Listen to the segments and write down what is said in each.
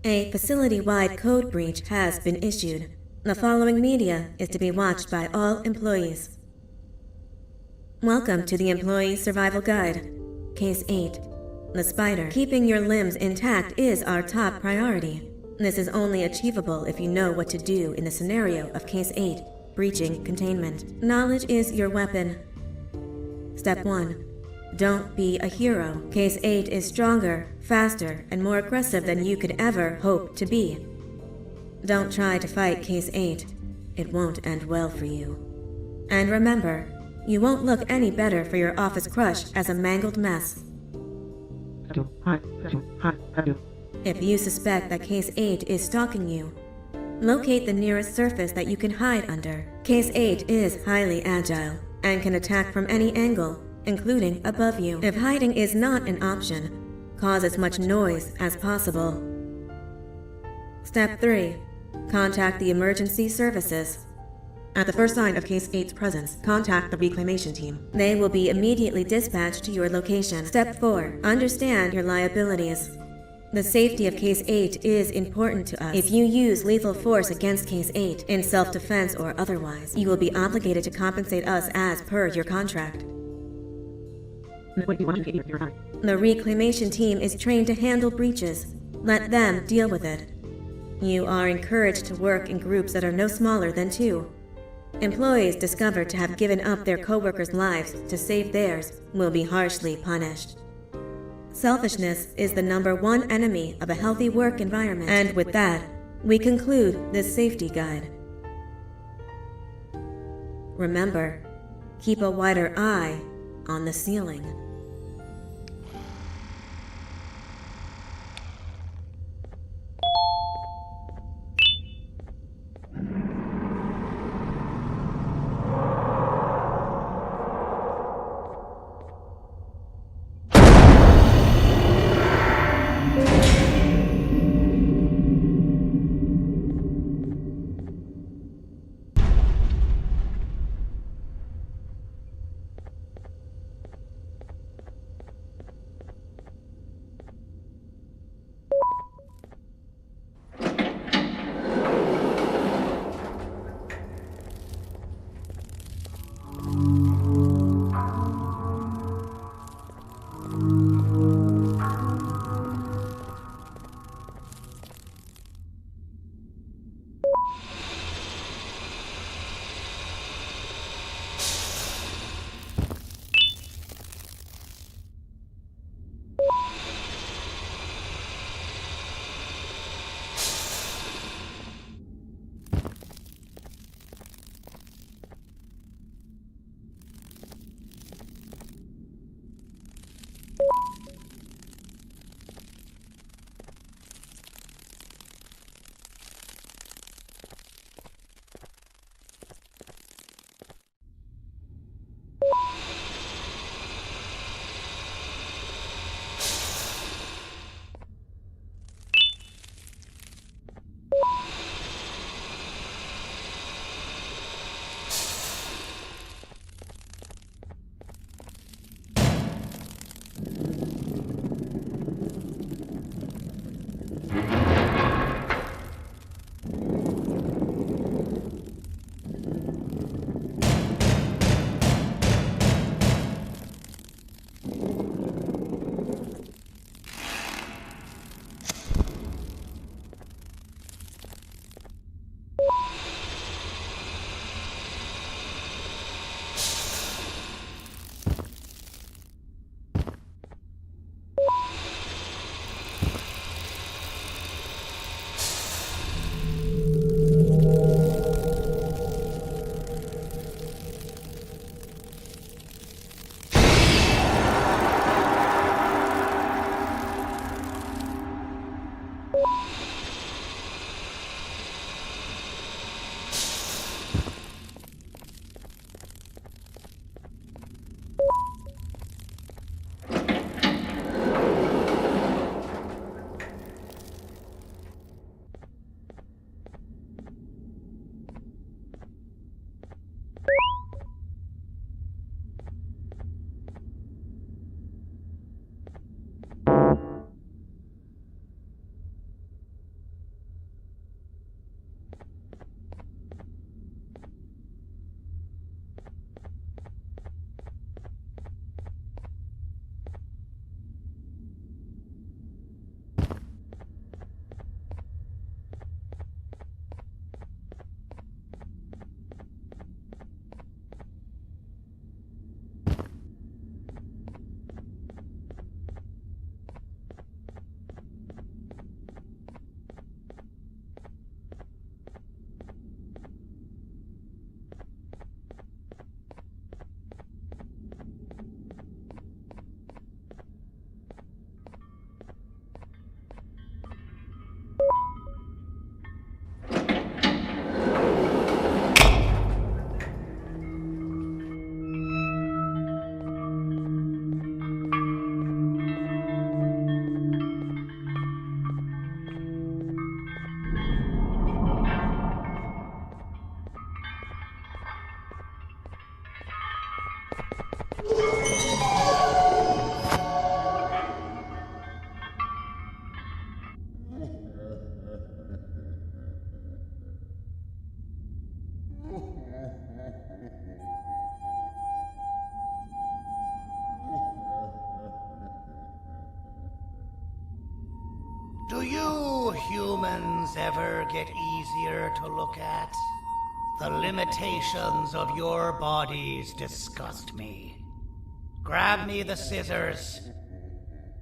A facility-wide code breach has been issued. The following media is to be watched by all employees. Welcome to the Employee Survival Guide. Case 8. The spider. Keeping your limbs intact is our top priority. This is only achievable if you know what to do in the scenario of Case 8, breaching containment. Knowledge is your weapon. Step 1. Don't be a hero. Case 8 is stronger, faster, and more aggressive than you could ever hope to be. Don't try to fight Case 8. It won't end well for you. And remember, you won't look any better for your office crush as a mangled mess. If you suspect that Case 8 is stalking you, locate the nearest surface that you can hide under. Case 8 is highly agile and can attack from any angle, including above you. If hiding is not an option, cause as much noise as possible. Step 3. Contact the emergency services. At the first sign of Case 8's presence, contact the reclamation team. They will be immediately dispatched to your location. Step 4. Understand your liabilities. The safety of Case 8 is important to us. If you use lethal force against Case 8, in self-defense or otherwise, you will be obligated to compensate us as per your contract. The reclamation team is trained to handle breaches. Let them deal with it. You are encouraged to work in groups that are no smaller than 2. Employees discovered to have given up their co-workers' lives to save theirs will be harshly punished. Selfishness is the #1 enemy of a healthy work environment. And with that, we conclude this safety guide. Remember, keep a wider eye on the ceiling. humans ever get easier to look at? The limitations of your bodies disgust me. Grab me the scissors.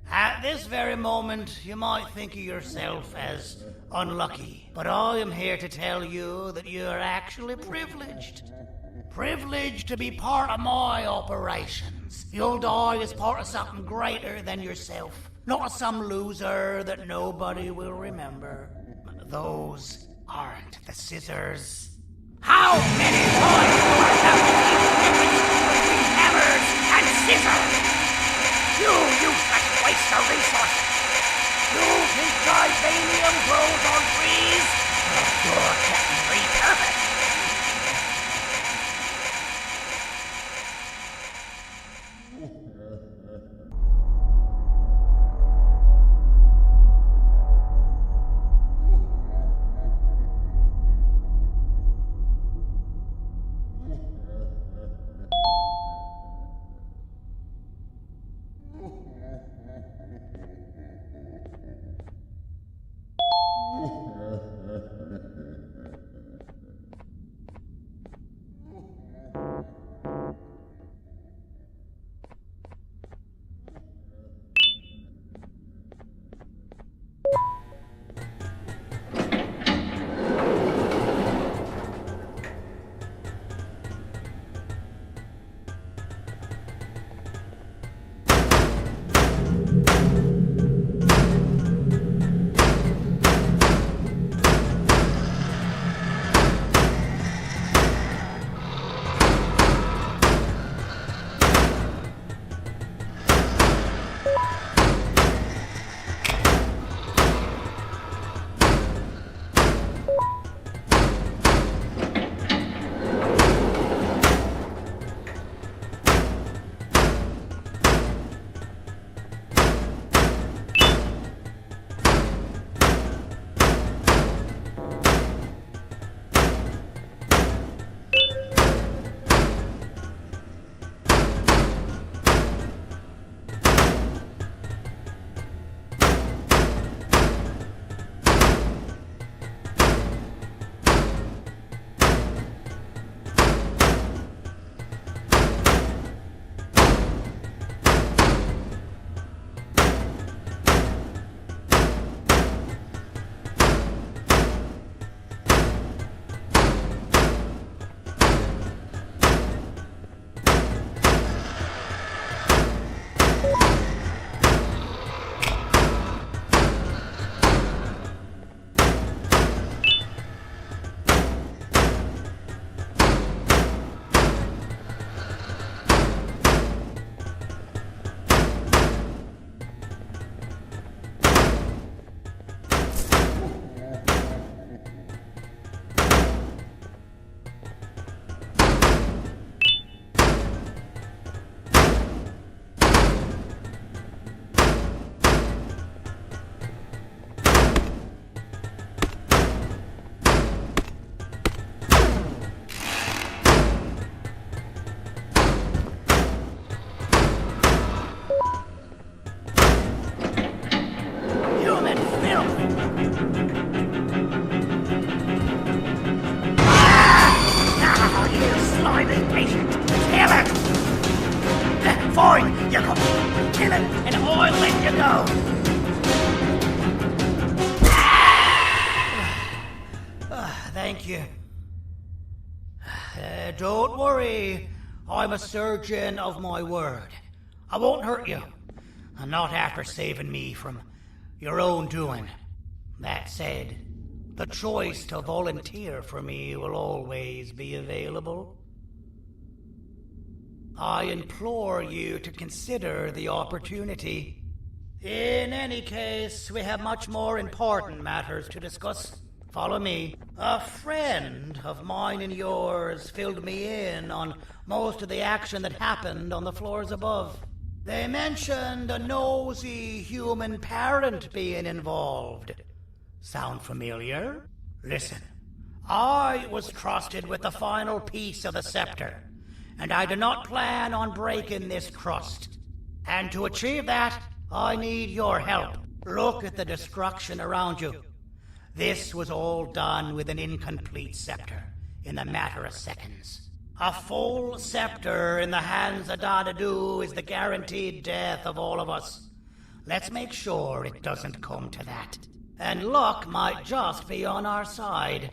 At this very moment, you might think of yourself as unlucky, but I am here to tell you that you are actually privileged. Privileged to be part of my operations. You'll die as part of something greater than yourself, not as some loser that nobody will remember. Those aren't the scissors. How many times do I have to keep the difference between hammers and scissors? You useless waste of resources! You think titanium grows on trees? You're getting repurposed! Thank you. Don't worry. I'm a surgeon of my word. I won't hurt you. And not after saving me from your own doing. That said, the choice to volunteer for me will always be available. I implore you to consider the opportunity. In any case, we have much more important matters to discuss. Follow me. A friend of mine and yours filled me in on most of the action that happened on the floors above. They mentioned a nosy human parent being involved. Sound familiar? Listen, I was trusted with the final piece of the septer, and I do not plan on breaking this trust. And to achieve that, I need your help. Look at the destruction around you. This was all done with an incomplete scepter, in a matter of seconds. A full scepter in the hands of Dadadu is the guaranteed death of all of us. Let's make sure it doesn't come to that. And luck might just be on our side.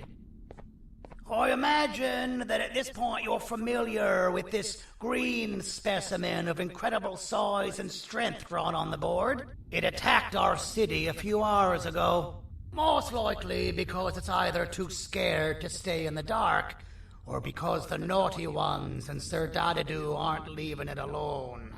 I imagine that at this point you're familiar with this green specimen of incredible size and strength drawn on the board. It attacked our city a few hours ago. Most likely because it's either too scared to stay in the dark, or because the naughty ones and Sir Dadadu aren't leaving it alone.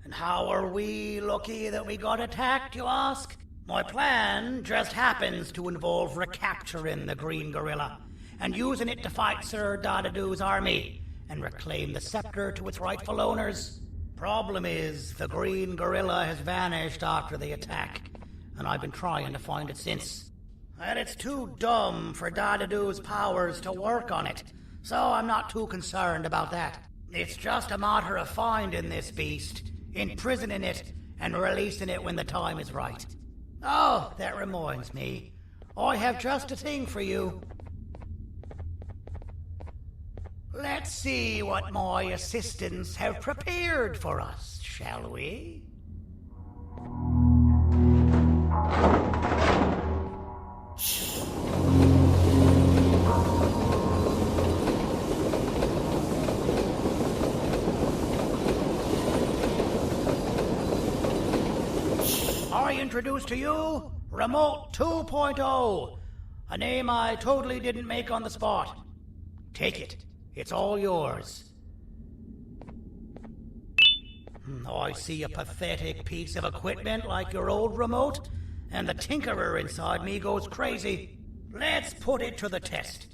And how are we lucky that we got attacked, you ask? My plan just happens to involve recapturing the green gorilla and using it to fight Sir Dadadu's army and reclaim the scepter to its rightful owners. Problem is, the green gorilla has vanished after the attack, and I've been trying to find it since. And it's too dumb for Dadadu's powers to work on it, so I'm not too concerned about that. It's just a matter of finding this beast, imprisoning it, and releasing it when the time is right. Oh, that reminds me. I have just a thing for you. Let's see what my assistants have prepared for us, shall we? I introduce to you Remote 2.0, a name I totally didn't make on the spot. Take it. It's all yours. I see a pathetic piece of equipment like your old remote, and the tinkerer inside me goes crazy. Let's put it to the test.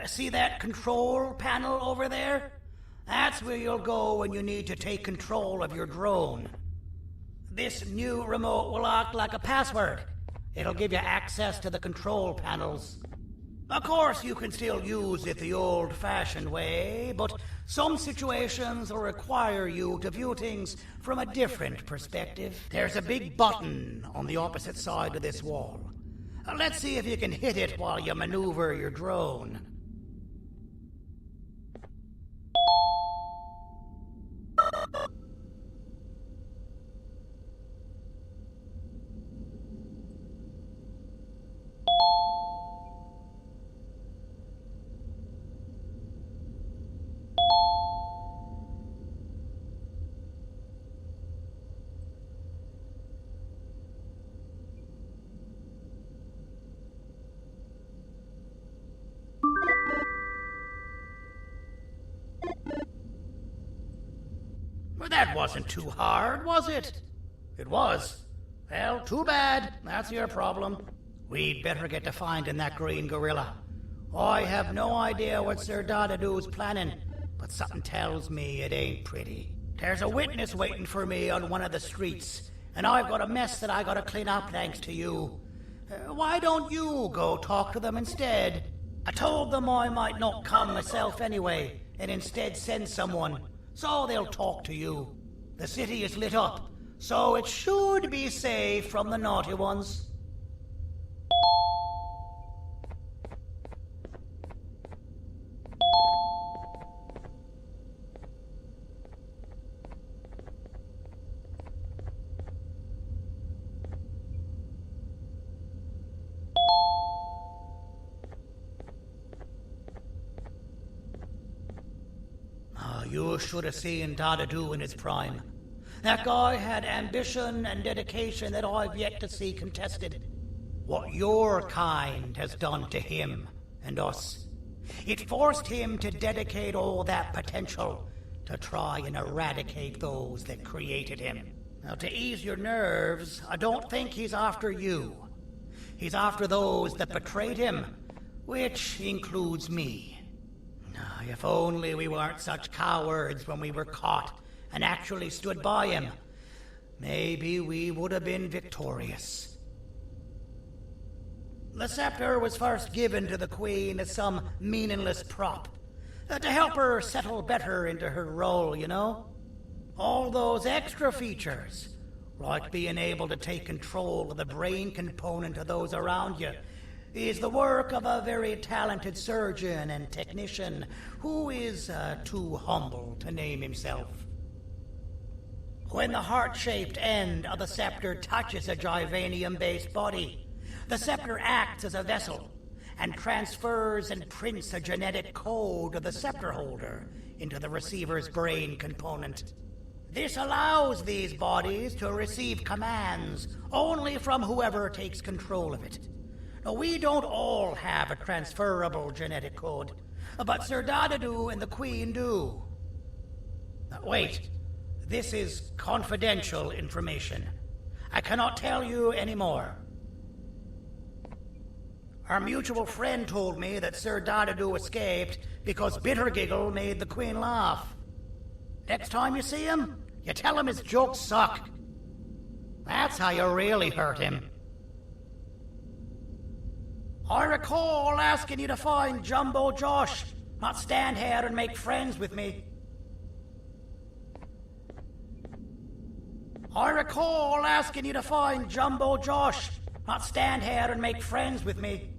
See that control panel over there? That's where you'll go when you need to take control of your drone. This new remote will act like a password. It'll give you access to the control panels. Of course, you can still use it the old-fashioned way, but some situations will require you to view things from a different perspective. There's a big button on the opposite side of this wall. Let's see if you can hit it while you maneuver your drone. Well, that wasn't too hard, was it? It was. Well, too bad. That's your problem. We'd better get to finding that green gorilla. I have no idea what Sir Dadadu's planning, but something tells me it ain't pretty. There's a witness waiting for me on one of the streets, and I've got a mess that I gotta clean up thanks to you. Why don't you go talk to them instead? I told them I might not come myself anyway, and instead send someone, so they'll talk to you. The city is lit up, so it should be safe from the naughty ones. You should have seen Dadadu in his prime. That guy had ambition and dedication that I've yet to see contested. What your kind has done to him and us. It forced him to dedicate all that potential to try and eradicate those that created him. Now, to ease your nerves, I don't think he's after you. He's after those that betrayed him, which includes me. If only we weren't such cowards when we were caught and actually stood by him, maybe we would have been victorious. The scepter was first given to the Queen as some meaningless prop, to help her settle better into her role, you know? All those extra features, like being able to take control of the brain component of those around you, is the work of a very talented surgeon and technician who is too humble to name himself. When the heart-shaped end of the scepter touches a Givanium-based body, the scepter acts as a vessel and transfers and prints a genetic code of the scepter holder into the receiver's brain component. This allows these bodies to receive commands only from whoever takes control of it. Now, we don't all have a transferable genetic code, but Sir Dadadu and the Queen do. Wait, this is confidential information. I cannot tell you any more. Our mutual friend told me that Sir Dadadu escaped because Bittergiggle made the Queen laugh. Next time you see him, you tell him his jokes suck. That's how you really hurt him. I recall asking you to find Jumbo Josh, not stand here and make friends with me. I recall asking you to find Jumbo Josh, not stand here and make friends with me.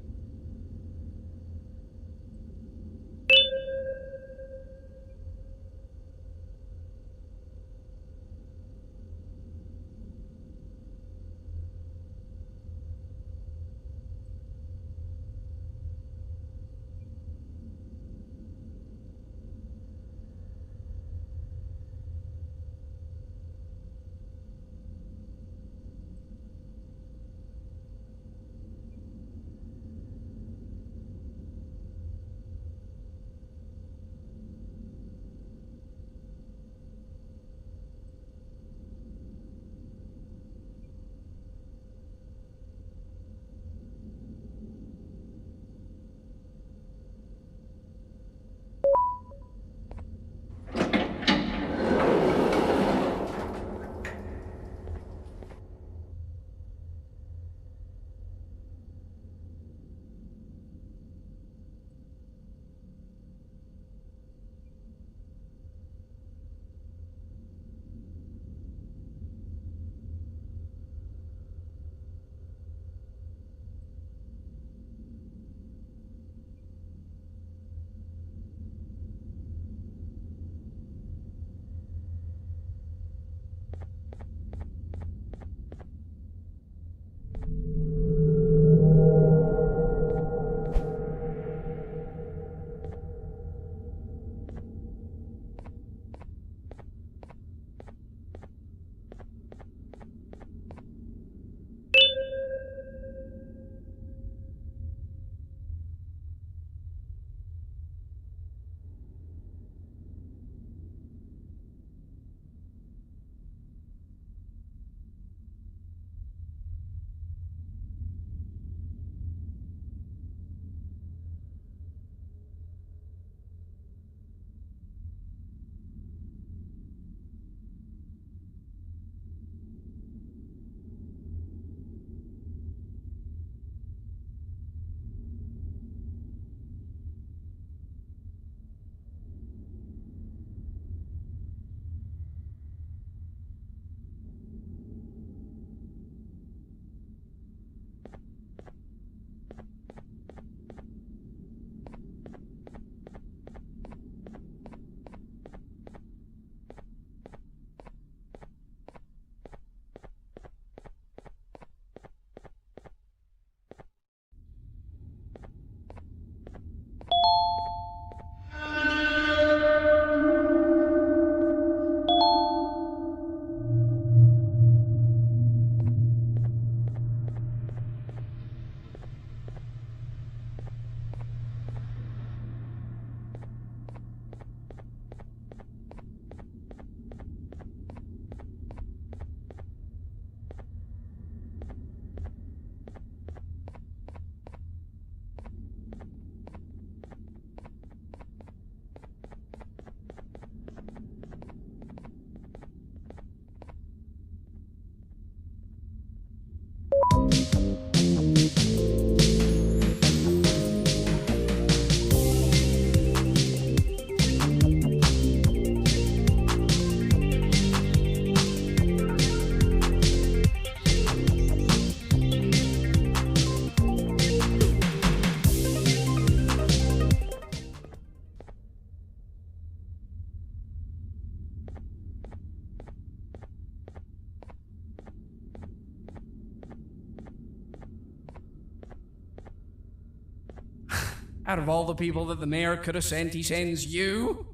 Out of all the people that the mayor could have sent, he sends you?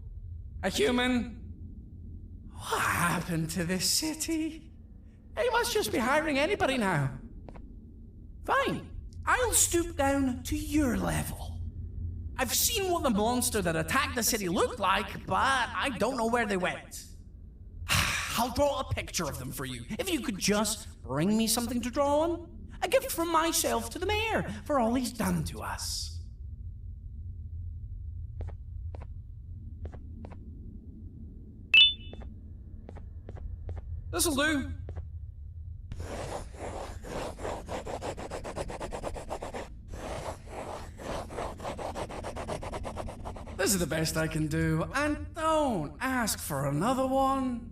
A human? What happened to this city? He must just be hiring anybody now. Fine, I'll stoop down to your level. I've seen what the monster that attacked the city looked like, but I don't know where they went. I'll draw a picture of them for you, if you could just bring me something to draw on. A gift from myself to the mayor for all he's done to us. This'll do. This is the best I can do, and don't ask for another one.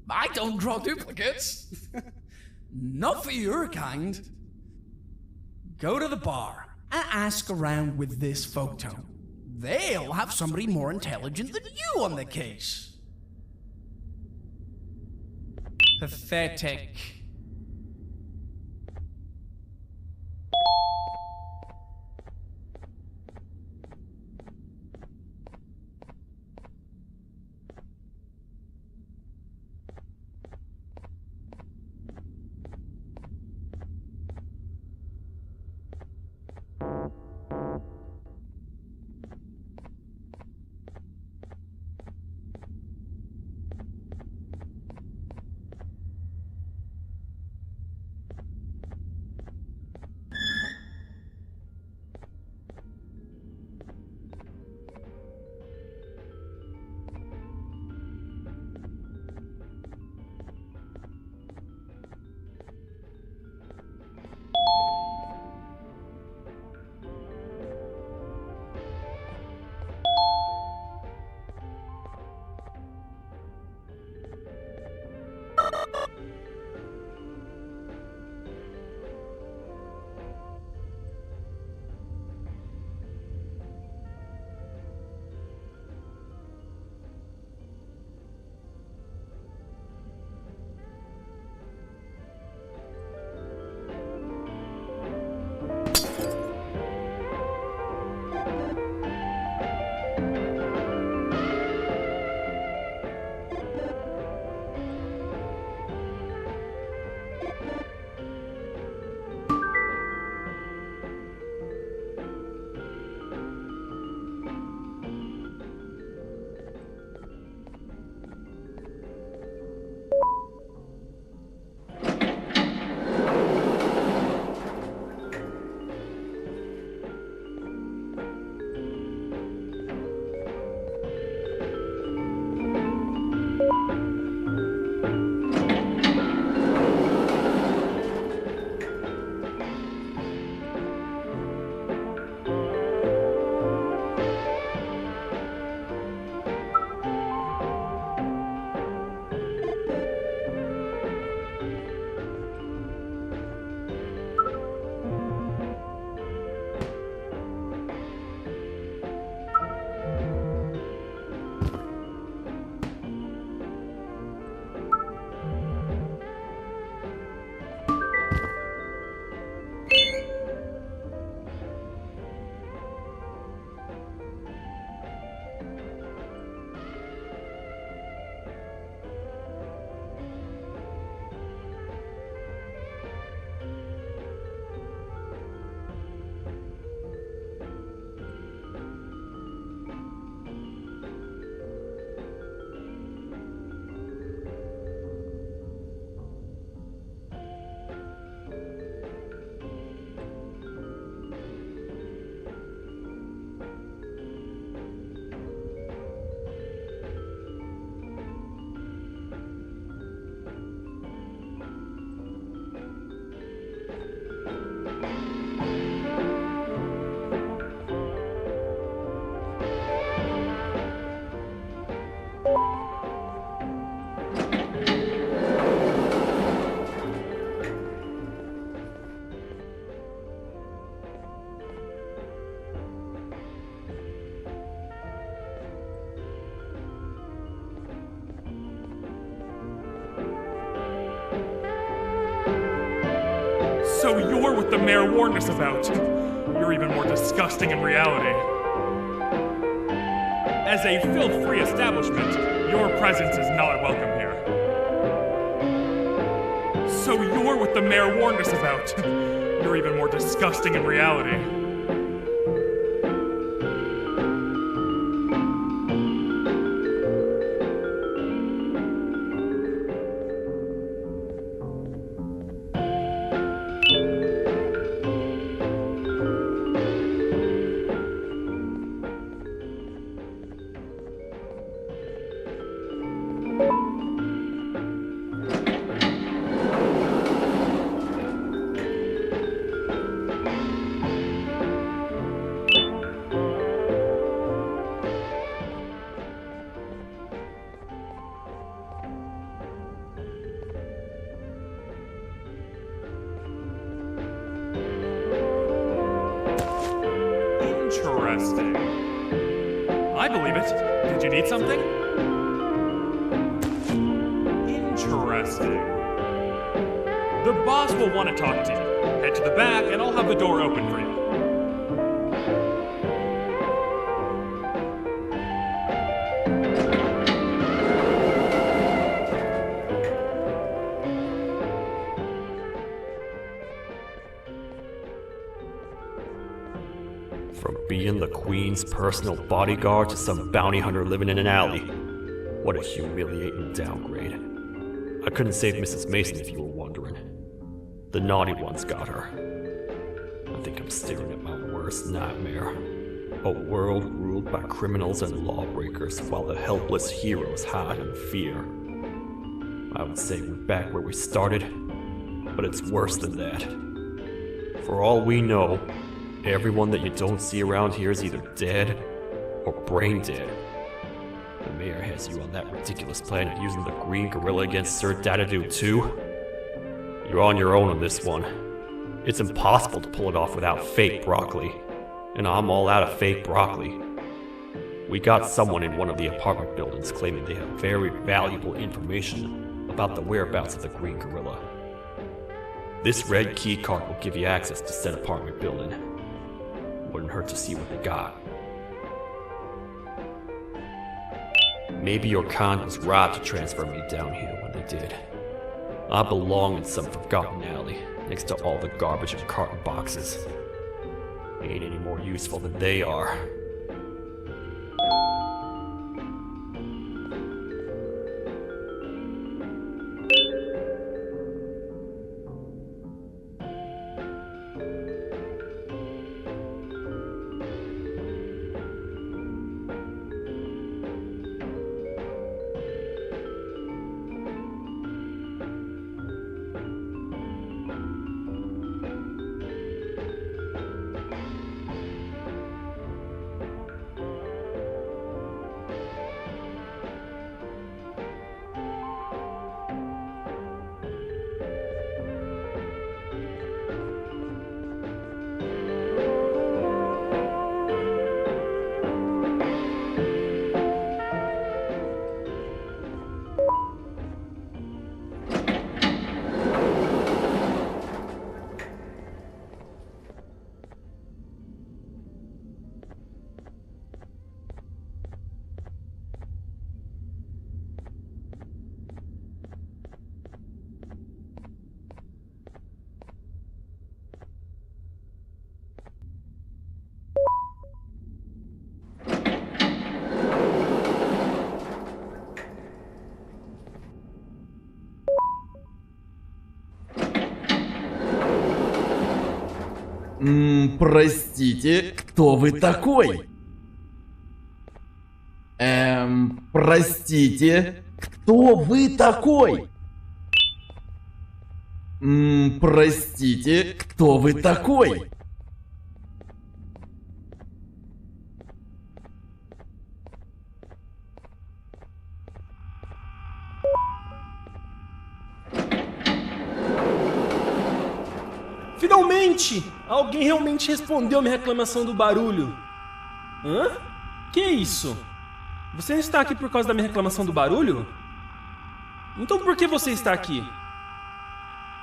I don't draw duplicates. Not for your kind. Go to the bar and ask around with this photo. They'll have somebody more intelligent than you on the case. Pathetic. So you're what the mayor warned us about. You're even more disgusting in reality. As a filth-free establishment, your presence is not welcome here. So you're what the mayor warned us about. You're even more disgusting in reality. Interesting. I believe it. Did you need something? Interesting. The boss will want to talk to you. Head to the back and I'll have the door open for you. From being the Queen's personal bodyguard to some bounty hunter living in an alley. What a humiliating downgrade. I couldn't save Mrs. Mason if you were wondering. The naughty ones got her. I think I'm staring at my worst nightmare. A world ruled by criminals and lawbreakers while the helpless heroes hide in fear. I would say we're back where we started, but it's worse than that. For all we know, everyone that you don't see around here is either dead or brain dead. The mayor has you on that ridiculous planet using the green gorilla against Sir Dadadoo too. You're on your own on this one. It's impossible to pull it off without fake broccoli. And I'm all out of fake broccoli. We got someone in one of the apartment buildings claiming they have very valuable information about the whereabouts of the green gorilla. This red key card will give you access to said apartment building. Wouldn't hurt to see what they got. Maybe your kind was right to transfer me down here when they did. I belong in some forgotten alley, next to all the garbage and carton boxes. Ain't any more useful than they are. Простите, кто вы такой? Простите, кто вы такой? Простите, кто вы такой? Finalmente! Alguém realmente respondeu minha reclamação do barulho. Hã? Que isso? Você não está aqui por causa da minha reclamação do barulho? Então por que você está aqui?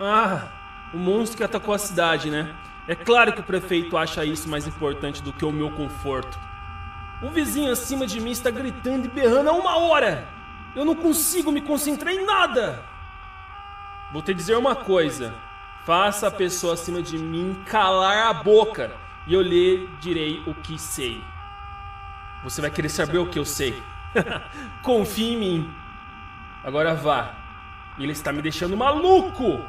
Ah, o monstro que atacou a cidade, né? É claro que o prefeito acha isso mais importante do que o meu conforto. O vizinho acima de mim está gritando e berrando há 1 hora. Eu não consigo me concentrar em nada. Vou te dizer uma coisa. Faça a pessoa acima de mim calar a boca e eu lhe direi o que sei. Você vai querer saber o que eu sei. Confie em mim. Agora vá. Ele está me deixando maluco.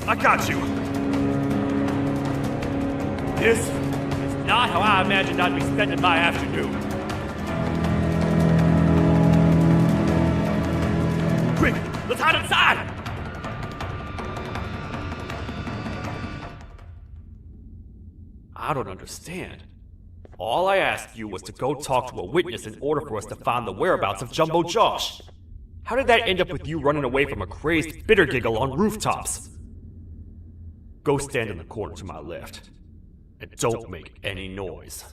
I got you. This is not how I imagined I'd be spending my afternoon. Quick, let's hide inside! I don't understand. All I asked you was to go talk to a witness in order for us to find the whereabouts of Jumbo Josh. How did that end up with you running away from a crazed bitter giggle on rooftops? Go stand in the corner to my left. And don't make any noise.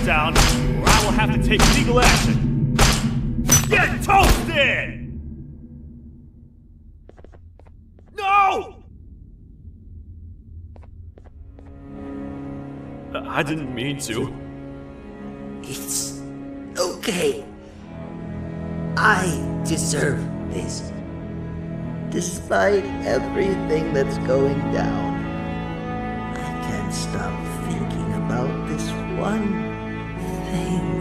Down, or I will have to take legal action. Get toasted! No! I didn't mean to. It's okay. I deserve this. Despite everything that's going down, I can't stop thinking about this one thing.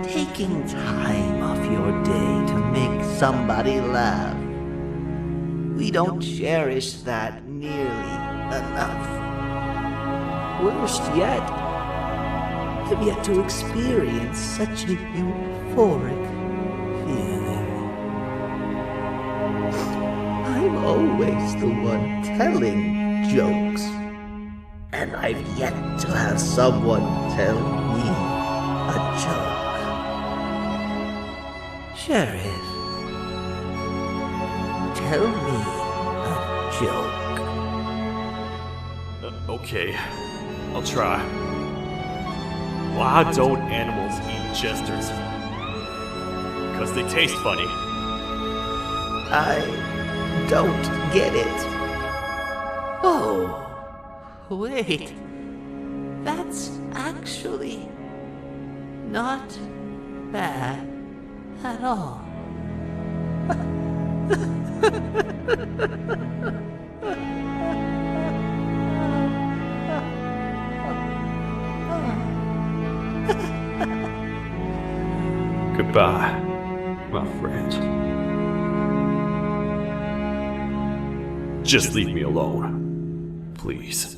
Taking time off your day to make somebody laugh. We don't cherish that nearly enough. Worst yet, I've yet to experience such a euphoric feeling. I'm always the one telling jokes, and I've yet to have someone tell me a joke. Sheriff, tell me a joke. Okay, I'll try. Why don't animals eat jesters? Because they taste funny. I don't get it. Oh, wait. That's actually not bad at all. Goodbye, my friend. Just leave me alone, please.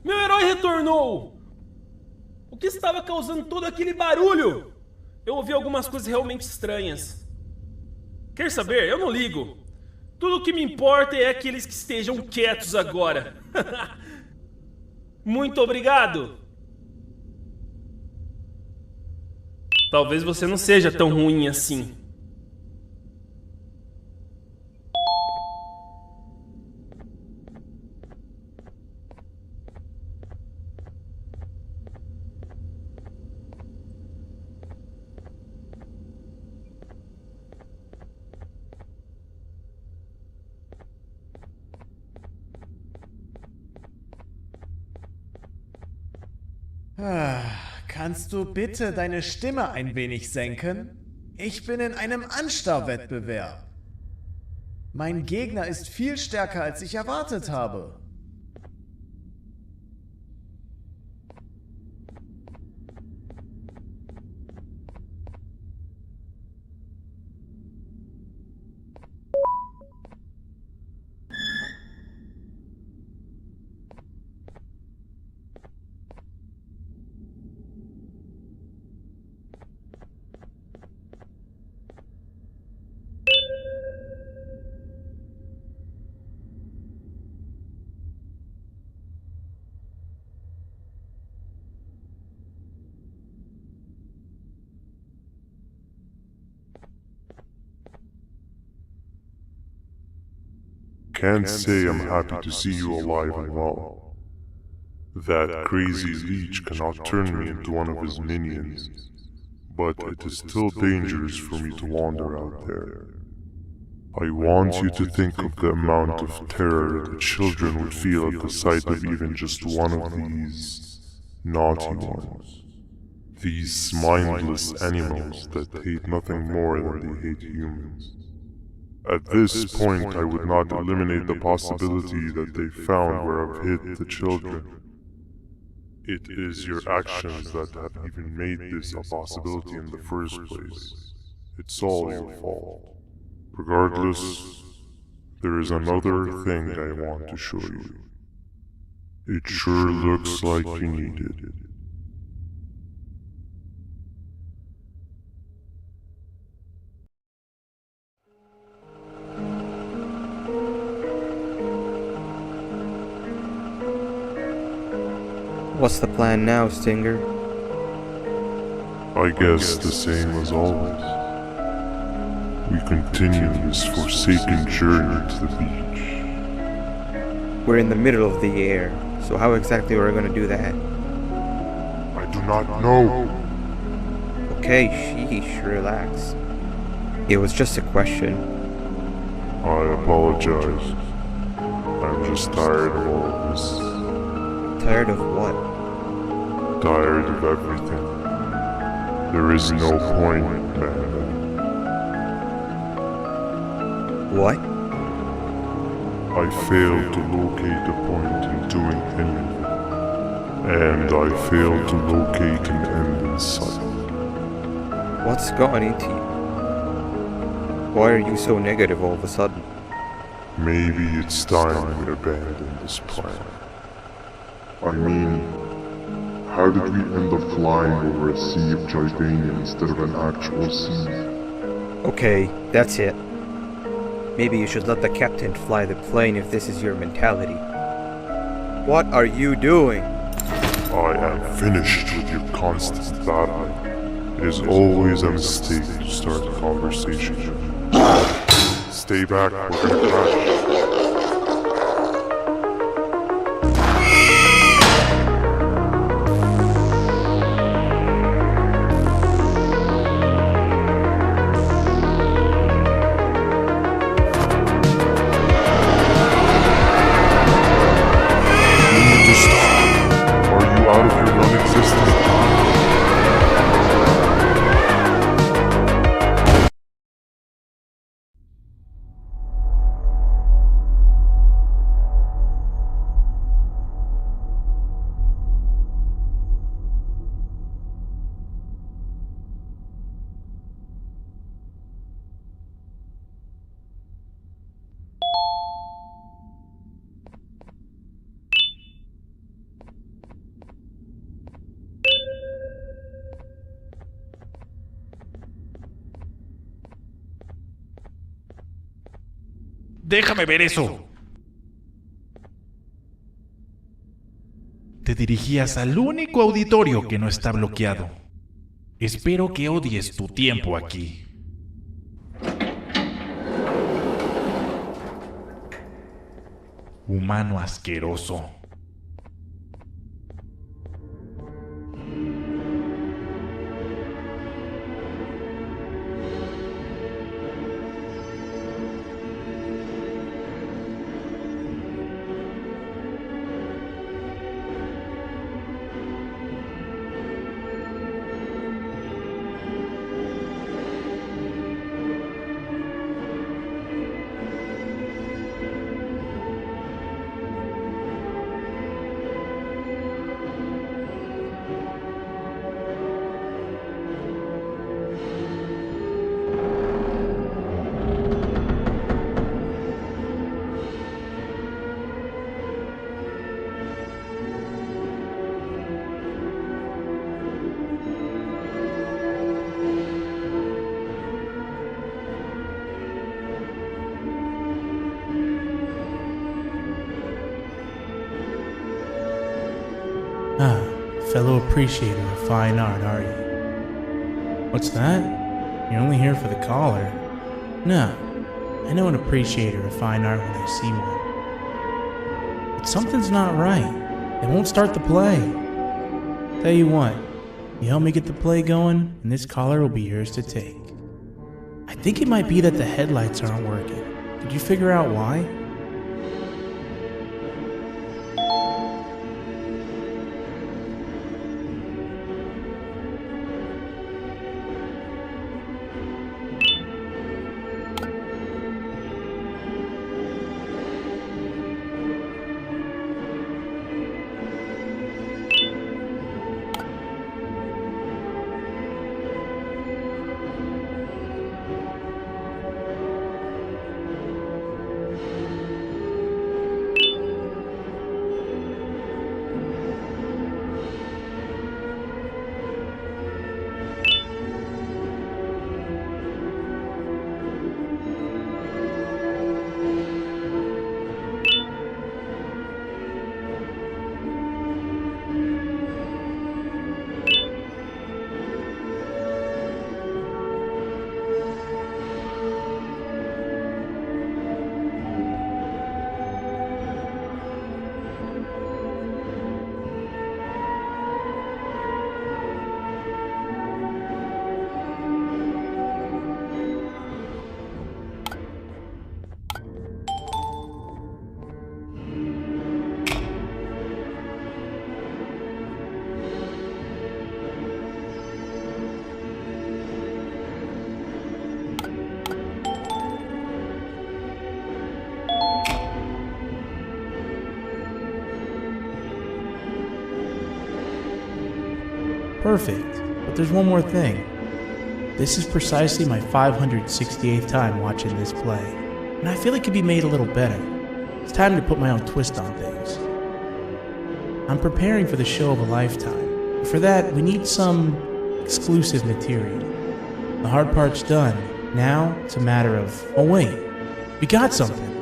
Meu herói retornou! O que estava causando todo aquele barulho? Eu ouvi algumas coisas realmente estranhas. Quer saber? Eu não ligo. Tudo o que me importa é aqueles que estejam quietos agora. Muito obrigado! Talvez você não seja tão ruim assim. Kannst du bitte deine Stimme ein wenig senken? Ich bin in einem Anstarrwettbewerb. Mein Gegner ist viel stärker, als ich erwartet habe. Can't say I'm happy to see you alive and well. That crazy leech cannot turn me into one of his minions, but it is still dangerous for me to wander out there. I want you to think of the amount of terror the children would feel at the sight of even just one of these naughty ones. These mindless animals that hate nothing more than they hate humans. At this point, I would not eliminate the possibility that they found where I've hid the children. It is your actions that have even made this a possibility in the first place. It's all your fault. Regardless, there is another thing I want to show you. It sure looks like you need it. What's the plan now, Stinger? I guess the same as always. We continue this forsaken journey to the beach. We're in the middle of the air, so how exactly are we going to do that? I do not know. Okay, sheesh, relax. It was just a question. I apologize. I'm just tired of all of this. Tired of what? Tired of everything. There is no point, banban. What? I failed to locate a point in doing anything. And I failed to locate an end in sight. What's gotten into you? Why are you so negative all of a sudden? Maybe it's time we abandon this plan. I mean, how did we end up flying over a sea of Jordania instead of an actual sea? Okay, that's it. Maybe you should let the captain fly the plane if this is your mentality. What are you doing? I am finished with your constant battling. It is always a mistake to start a conversation. Stay back, we're gonna crash. Déjame ver eso. Te dirigías al único auditorio que no está bloqueado. Espero que odies tu tiempo aquí. Humano asqueroso. Ah, fellow appreciator of fine art, are you? What's that? You're only here for the collar? No, I know an appreciator of fine art when I see one. But something's not right. They won't start the play. Tell you what, you help me get the play going, and this collar will be yours to take. I think it might be that the headlights aren't working. Did you figure out why? Perfect, but there's one more thing. This is precisely my 568th time watching this play, and I feel it could be made a little better. It's time to put my own twist on things. I'm preparing for the show of a lifetime, but for that we need some exclusive material. The hard part's done. Now it's a matter of, oh wait, we got something.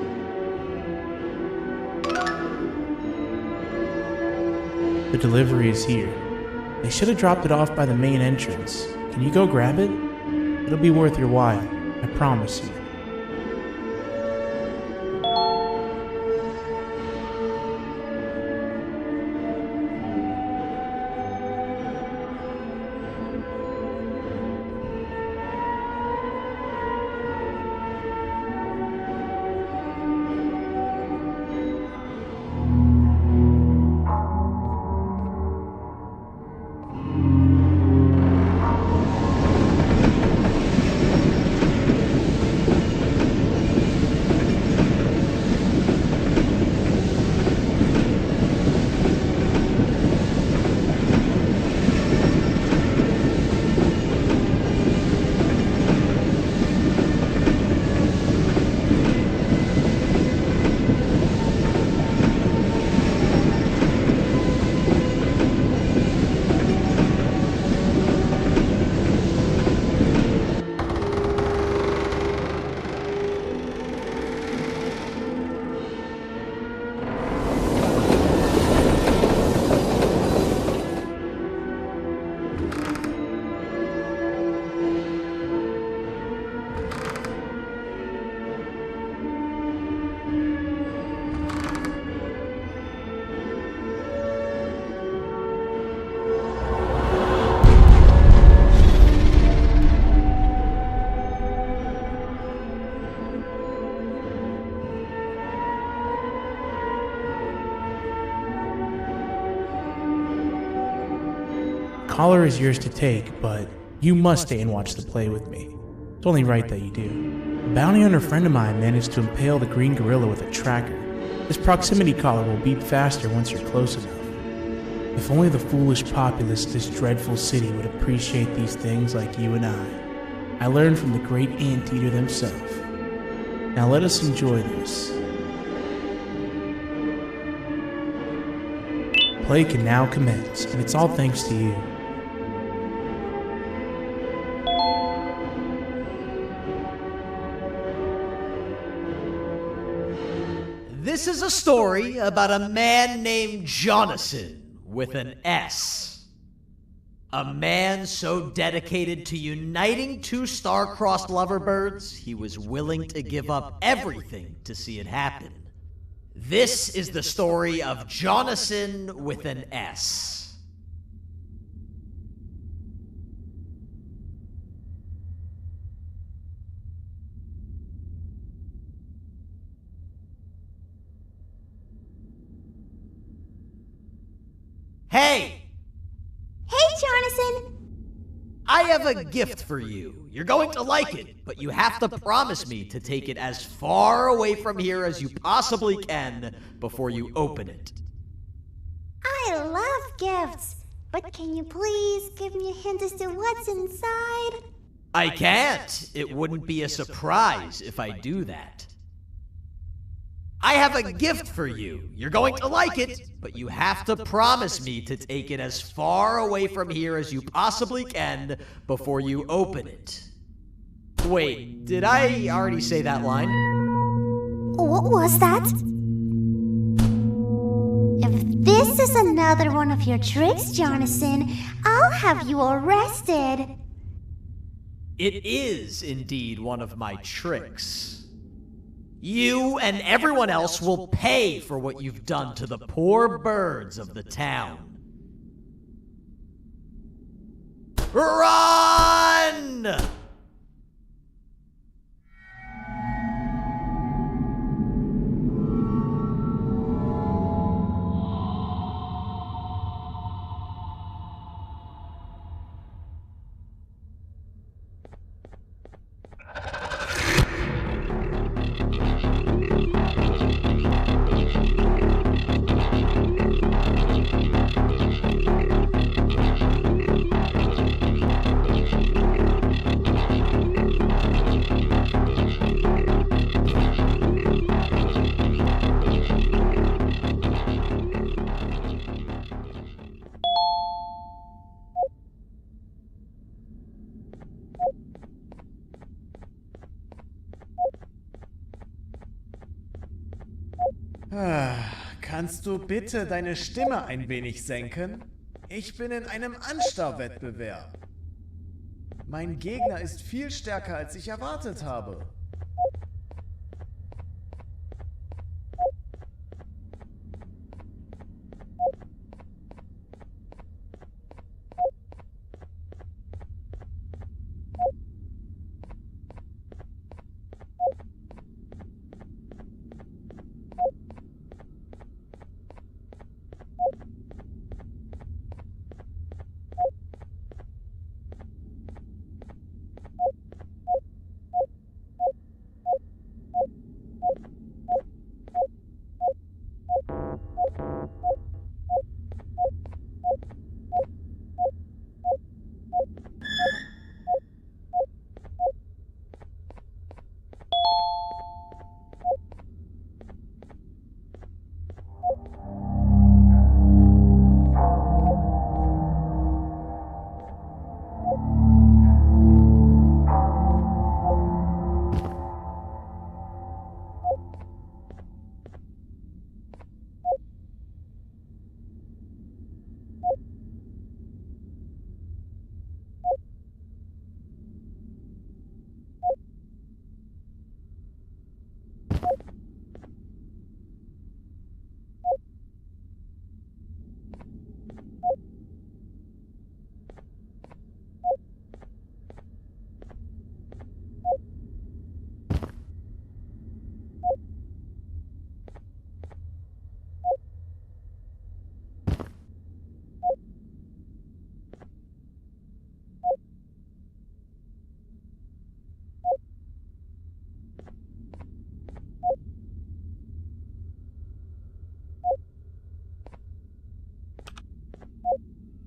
The delivery is here. They should have dropped it off by the main entrance. Can you go grab it? It'll be worth your while, I promise you. Collar is yours to take, but you must stay and watch the play with me. It's only right that you do. A bounty hunter friend of mine managed to impale the green gorilla with a tracker. This proximity collar will beep faster once you're close enough. If only the foolish populace of this dreadful city would appreciate these things like you and I learned from the great anteater himself. Now let us enjoy this. Play can now commence, and it's all thanks to you. This is a story about a man named Jonathan with an S. A man so dedicated to uniting two star-crossed loverbirds, he was willing to give up everything to see it happen. This is the story of Jonathan with an S. Hey! Hey, Jonathan! I have a gift for you. You're going to like it, but you have to promise me to take it as far away from here as you possibly can before you open it. I love gifts, but can you please give me a hint as to what's inside? I can't. It wouldn't be a surprise if I do that. I have a gift for you. You're going to like it, but you have to promise me to take it as far away from here as you possibly can before you open it. Wait, did I already say that line? What was that? If this is another one of your tricks, Jonathan, I'll have you arrested. It is indeed one of my tricks. You and everyone else will pay for what you've done to the poor birds of the town. Run! Kannst du bitte deine Stimme ein wenig senken? Ich bin in einem Anstarrwettbewerb. Mein Gegner ist viel stärker, als ich erwartet habe.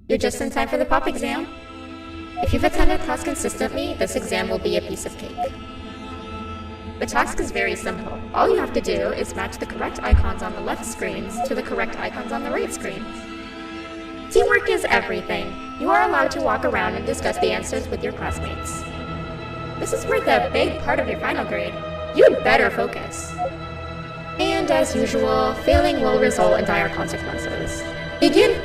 You're just in time for the pop exam. If you've attended class consistently, this exam will be a piece of cake. The task is very simple. All you have to do is match the correct icons on the left screens to the correct icons on the right screens. Teamwork is everything. You are allowed to walk around and discuss the answers with your classmates. This is worth a big part of your final grade. You'd better focus. And as usual, failing will result in dire consequences. Begin!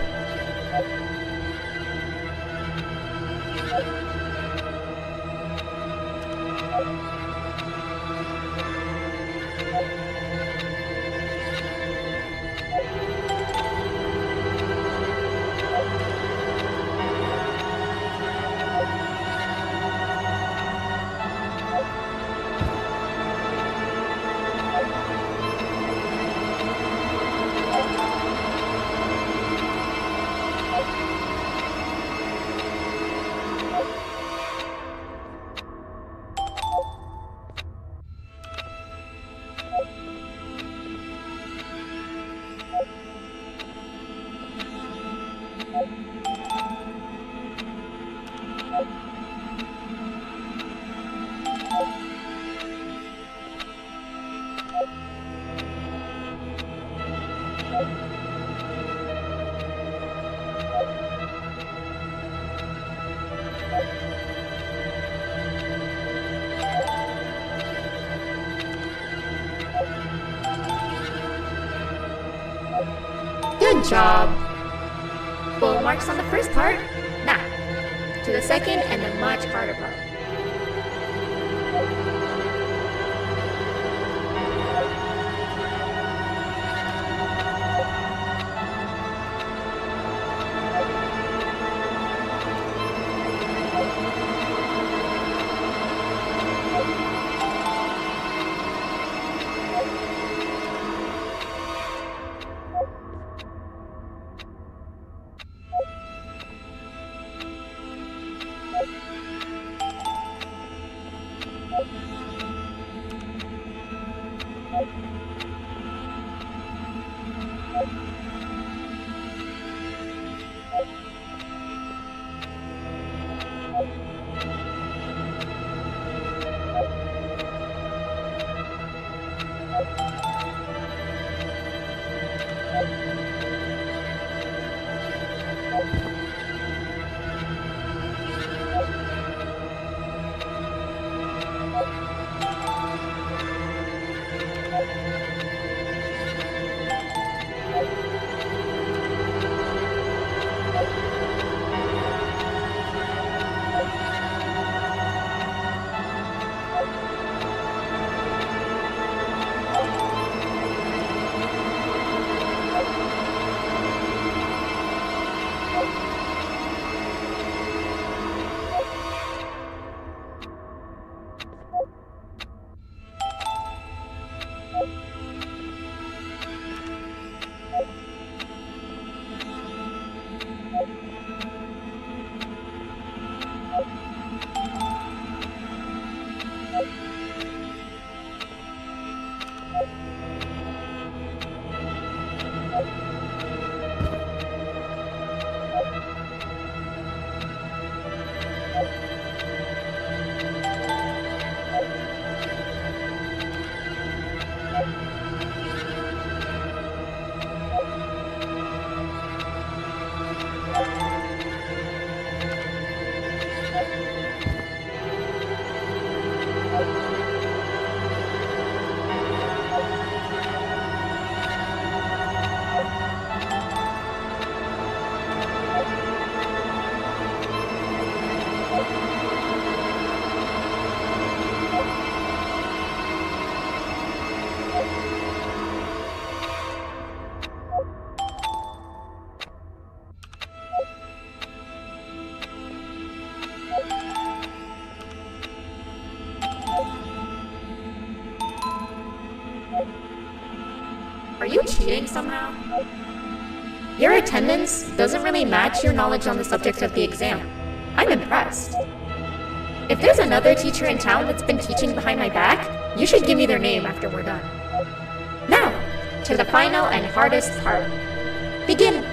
Good job! Full marks on the first part. Now, to the second and the much harder part. Are you cheating somehow? Your attendance doesn't really match your knowledge on the subject of the exam. I'm impressed. If there's another teacher in town that's been teaching behind my back, you should give me their name after we're done. Now, to the final and hardest part. Begin!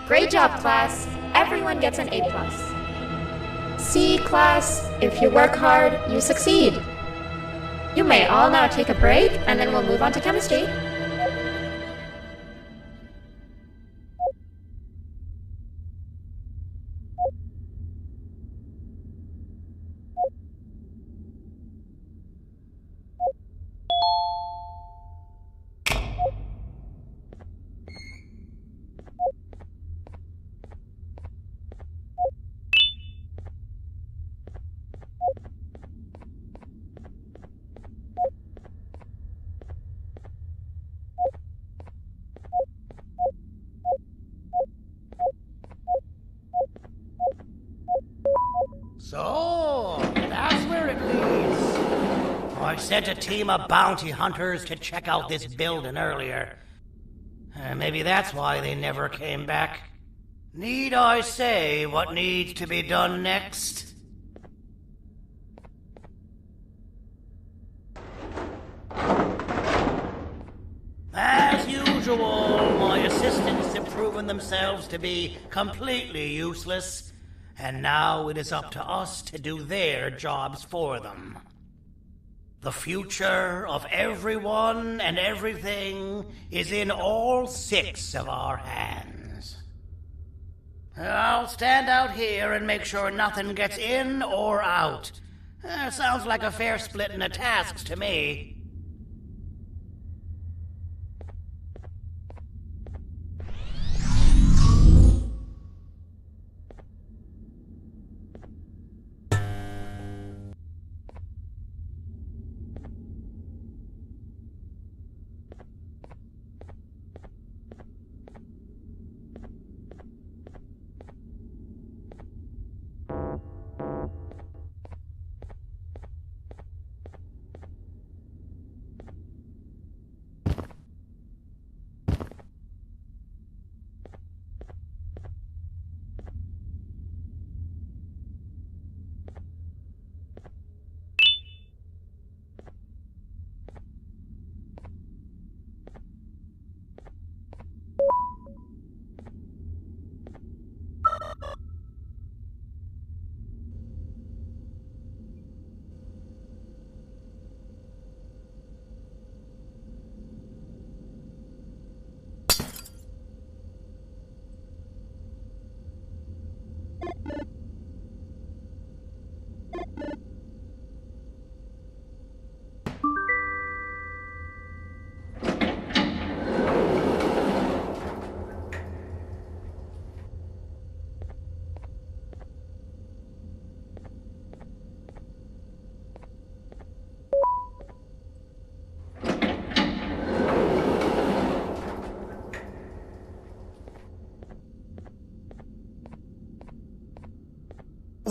Great job, class. Everyone gets an A+. C, class. If you work hard, you succeed. You may all now take a break, and then we'll move on to chemistry. So, that's where it leads. I sent a team of bounty hunters to check out this building earlier. Maybe that's why they never came back. Need I say what needs to be done next? As usual, my assistants have proven themselves to be completely useless. And now it is up to us to do their jobs for them. The future of everyone and everything is in all 6 of our hands. I'll stand out here and make sure nothing gets in or out. Sounds like a fair splitting of tasks to me.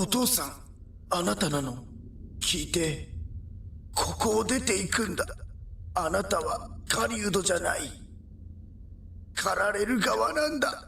父さん、あなたなの？聞いて、ここを出ていくんだ。あなたは狩人じゃない。狩られる側なんだ。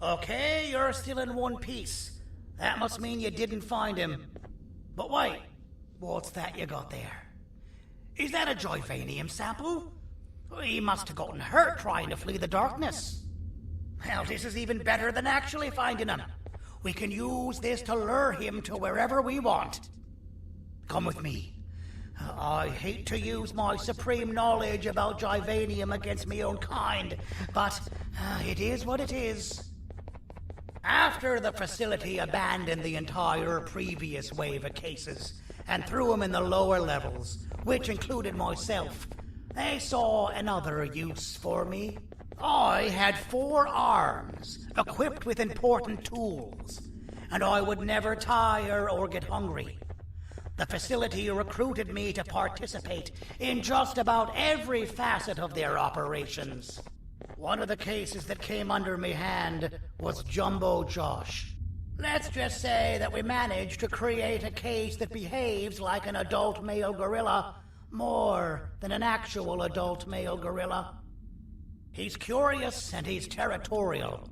Okay, you're still in one piece. That must mean you didn't find him. But wait, what's that you got there? Is that a Joyvanium sample? He must have gotten hurt trying to flee the darkness. Well, this is even better than actually finding him. We can use this to lure him to wherever we want. Come with me. I hate to use my supreme knowledge about Joyvanium against my own kind, but it is what it is. After the facility abandoned the entire previous wave of cases and threw them in the lower levels, which included myself, they saw another use for me. I had 4 arms, equipped with important tools, and I would never tire or get hungry. The facility recruited me to participate in just about every facet of their operations. One of the cases that came under me hand was Jumbo Josh. Let's just say that we managed to create a case that behaves like an adult male gorilla more than an actual adult male gorilla. He's curious and he's territorial.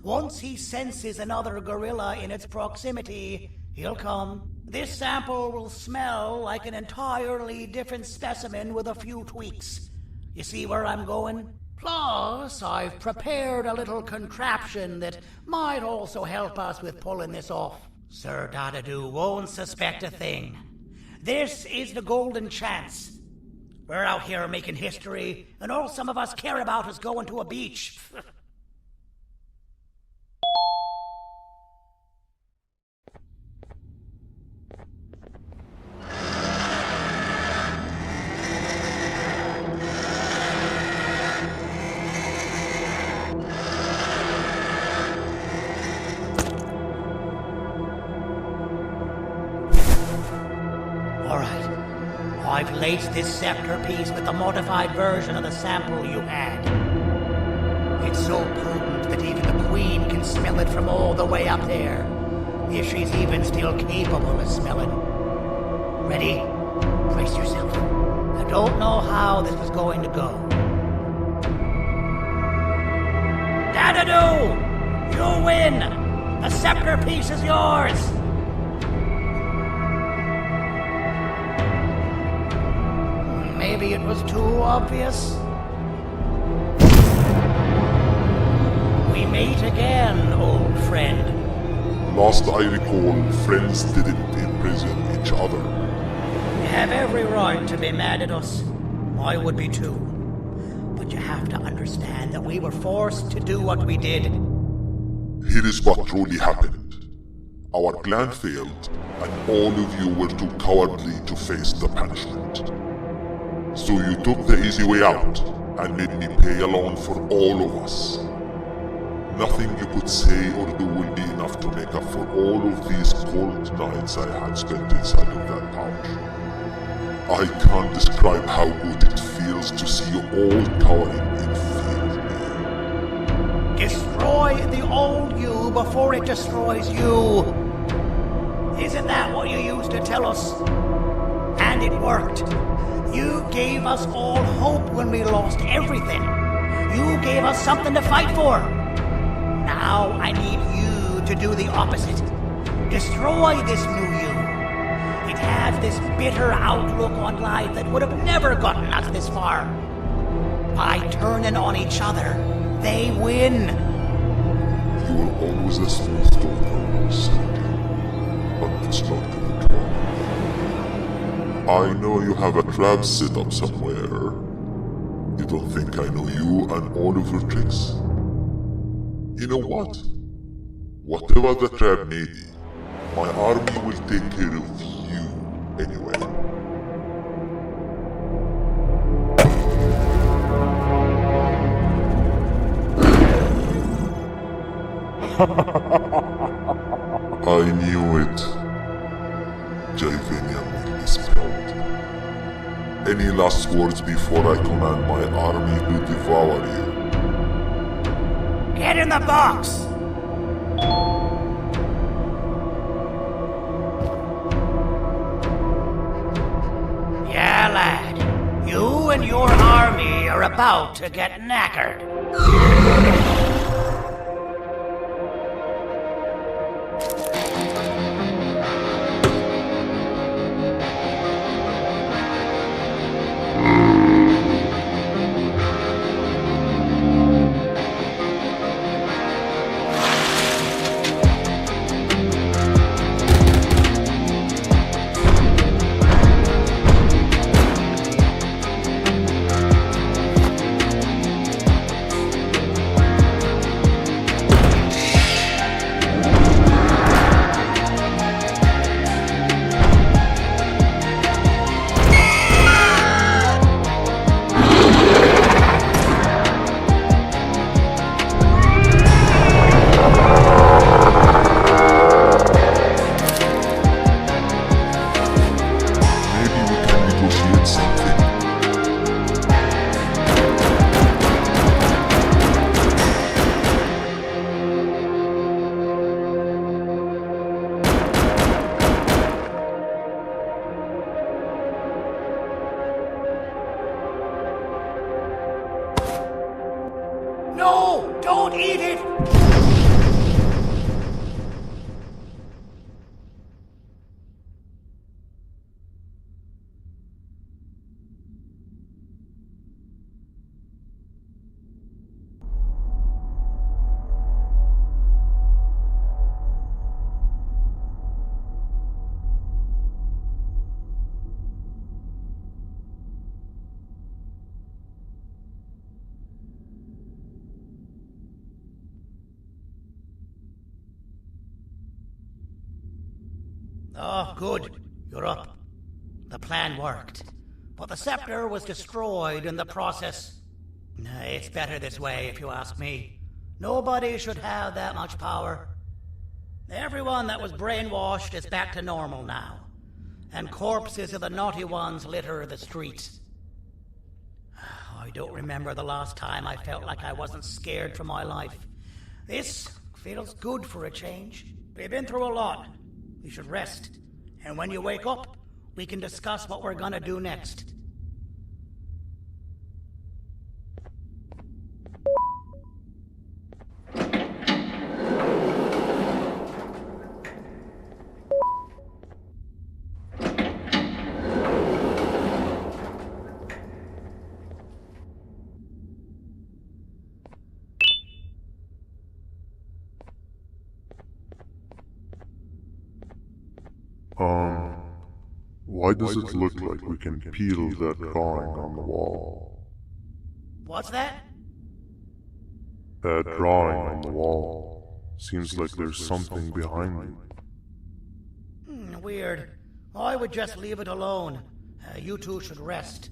Once he senses another gorilla in its proximity, he'll come. This sample will smell like an entirely different specimen with a few tweaks. You see where I'm going? Plus, I've prepared a little contraption that might also help us with pulling this off. Sir Dadadoo won't suspect a thing. This is the golden chance. We're out here making history, and all some of us care about is going to a beach. I've laced this septer piece with the modified version of the sample you had. It's so potent that even the Queen can smell it from all the way up there, if she's even still capable of smelling. Ready? Brace yourself. I don't know how this is going to go. Dadadoo! You win! The septer piece is yours! Maybe it was too obvious. We meet again, old friend. Last I recall, friends didn't imprison each other. You have every right to be mad at us. I would be too. But you have to understand that we were forced to do what we did. Here is what truly happened. Our plan failed, and all of you were too cowardly to face the punishment. So you took the easy way out, and made me pay alone for all of us. Nothing you could say or do will be enough to make up for all of these cold nights I had spent inside of that pouch. I can't describe how good it feels to see you all cowering in fear. Destroy the old you before it destroys you. Isn't that what you used to tell us? And it worked. You gave us all hope when we lost everything. You gave us something to fight for. Now I need you to do the opposite. Destroy this new you. It has this bitter outlook on life that would have never gotten us this far. By turning on each other, they win. You were always a smooth talker, Sergeon, but it's not good. I know you have a trap set up somewhere. You don't think I know you and all of your tricks? You know what? Whatever the trap may be, my army will take care of you anyway. I knew it. Javanian will be spelled. Any last words before I command my army to devour you? Get in the box! Yeah, lad. You and your army are about to get knackered. Oh, good. You're up. The plan worked. But the scepter was destroyed in the process. It's better this way, if you ask me. Nobody should have that much power. Everyone that was brainwashed is back to normal now. And corpses of the naughty ones litter the streets. I don't remember the last time I felt like I wasn't scared for my life. This feels good for a change. We've been through a lot. You should rest. And when you wake up, we can discuss what we're gonna do next. Why does it look like we can peel that drawing on the wall? What's that? That drawing on the wall. Seems like there's something behind it. Weird. I would just leave it alone. You two should rest.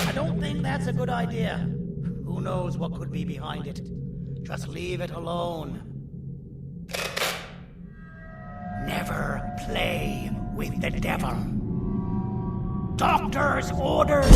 I don't think that's a good idea. Who knows what could be behind it? Just leave it alone. Never play with the devil. Doctor's orders!